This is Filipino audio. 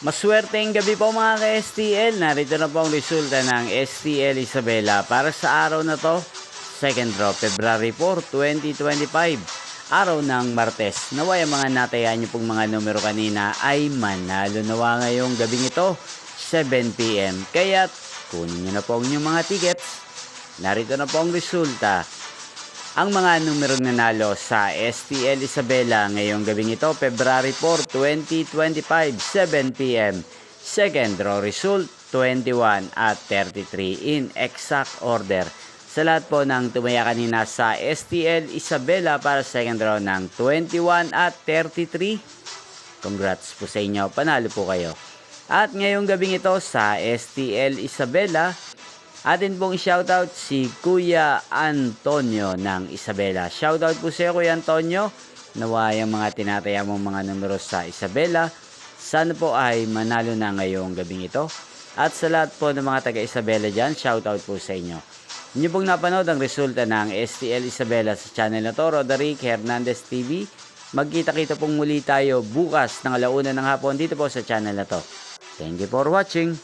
Maswerteng gabi po mga ka-STL. Narito na po ang resulta ng STL Isabela para sa araw na to. Second draw, February 4, 2025. Araw ng Martes. Naway ang mga natayaan nyo pong mga numero kanina ay manalo nawa ngayong gabing ito, 7 PM. Kaya kunin nyo na po ang inyong mga tickets. Narito na po ang resulta. Ang mga numero nanalo sa STL Isabela ngayong gabing ito, February 4, 2025, 7 PM. Second draw result, 21 at 33 in exact order. Sa lahat po ng tumaya kanina sa STL Isabela para second draw ng 21 at 33. Congrats po sa inyo, panalo po kayo. At ngayong gabing ito sa STL Isabela, atin pong shoutout si Kuya Antonio ng Isabela. Shoutout po sa iyo, Kuya Antonio. Nawa yung mga tinataya mong mga numero sa Isabela, sana po ay manalo na ngayong gabing ito. At sa lahat po ng mga taga Isabela dyan, shoutout po sa inyo. Inyo pong napanood ang resulta ng STL Isabela sa channel na to, Roderick Hernandez TV. Magkita-kita pong muli tayo bukas ng 1:00 ng hapon dito po sa channel na to. Thank you for watching.